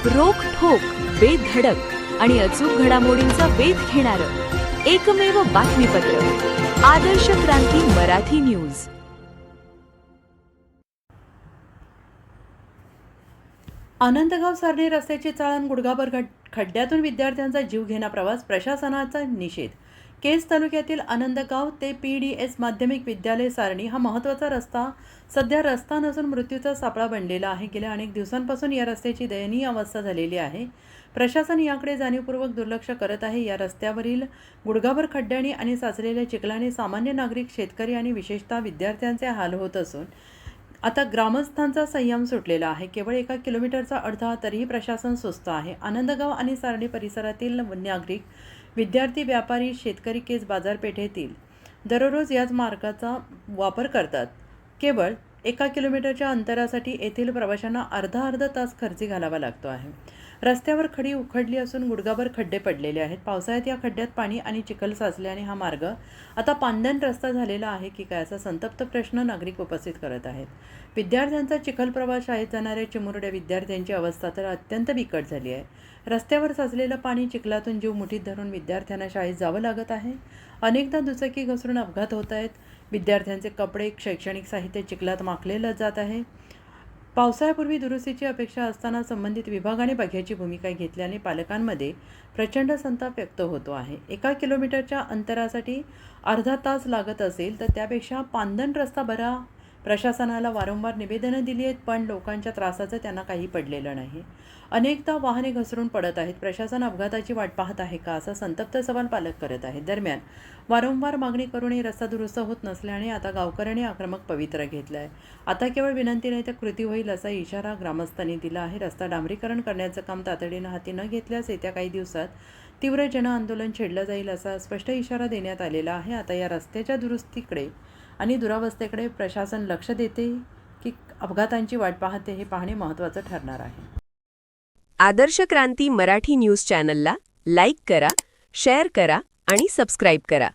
रोखठोक, बेधडक आणि अचूक घडामोडींचा वेध घेणारं एकमेव बातमीपत्र आदर्श क्रांती मराठी न्यूज। आनंदगाव सारणी रस्त्याची चाळण गुडघाभर खड्ड्यातून विद्यार्थ्यांचा जीव घेणा प्रवास, प्रशासनाचा निषेध। केज तालुक्यातील आनंदगाव ते पीडीएस माध्यमिक विद्यालय सारणी हा महत्त्वाचा रस्ता सध्या रस्ता नसून मृत्यूचा सापळा बनलेला आहे। गेल्या अनेक दिवसांपासून या रस्त्याची दयनीय अवस्था झालेली आहे। प्रशासन याकडे जाणीवपूर्वक दुर्लक्ष करत आहे। या रस्त्यावरील गुडघाभर खड्ड्यांनी आणि साचलेल्या चिखलाने सामान्य नागरिक, शेतकरी आणि विशेषतः विद्यार्थ्यांचे हाल होत असून आता ग्रामस्थांचा संयम सुटलेला आहे। केवळ 1 किलोमीटरचा अडथळा तरीही प्रशासन सुस्त आहे। आनंदगाव आणि सारणी परिसरातील नागरिक, विद्यार्थी, व्यापारी, शेतकरी केज बाजारपेठेतील दररोज याच मार्गाचा वापर करतात। केवळ 1 किलोमीटरच्या अंतरासाठी येथील प्रवाशांना अर्धा तास खर्ची घालावा लागतो आहे। रस्त्यावर खडी उखडली असून गुडघाभर खड्डे पडलेले आहेत। पावसाळ्यात या खड्ड्यात पाणी आणि चिखल साचल्याने हा मार्ग आता पांदण रस्ता झालेला आहे की काय असा संतप्त प्रश्न नागरिक उपस्थित करत आहेत। विद्यार्थ्यांचा चिखल प्रवास, शाळेत जाणाऱ्या चिमुरड्या विद्यार्थ्यांची अवस्था तर अत्यंत बिकट झाली आहे। रस्त्यावर साचलेलं पाणी, चिखलातून जीव मुठीत धरून विद्यार्थ्यांना शाळेत जावं लागत आहे। अनेकदा दुचाकी घसरून अपघात होत आहेत। विद्यार्थ्यांचे कपडे, शैक्षणिक साहित्य चिखलात माखलेलं जात आहे। पावसाळ्यापूर्वी दुरुस्तीची अपेक्षा असताना संबंधित विभागाने बघ्याची भूमिका घेतल्याने पालकांमध्ये प्रचंड संताप व्यक्त होतो आहे। 1 किलोमीटरच्या अंतरासाठी अर्धा तास लागत असेल तर त्यापेक्षा पांदण रस्ता बरा। प्रशासनाला वारंवार निवेदनं दिली आहेत, पण लोकांच्या त्रासाचं त्यांना काही पडलेलं नाही। अनेकदा वाहने घसरून पडत आहेत। प्रशासन अपघाताची वाट पाहत आहे का असा संतप्त सवाल पालक करत आहेत। दरम्यान वारंवार मागणी करूनही रस्ता दुरुस्त होत नसल्याने आता गावकऱ्यांनी आक्रमक पवित्रा घेतला आहे। आता केवळ विनंती नाही तर कृती होईल असा इशारा ग्रामस्थांनी दिला आहे। रस्ता डांबरीकरण करण्याचं काम तातडीनं हाती न घेतल्यास येत्या काही दिवसात तीव्र जनआंदोलन छेडलं जाईल असा स्पष्ट इशारा देण्यात आलेला आहे। आता या रस्त्याच्या दुरुस्तीकडे आणि दुरावस्थेकडे प्रशासन लक्ष देते की अपघातांची वाट पाहते हे पाहणे महत्त्वाचं ठरणार आहे। आदर्श क्रांती मराठी न्यूज चॅनलला लाईक करा, शेअर करा आणि सबस्क्राईब करा।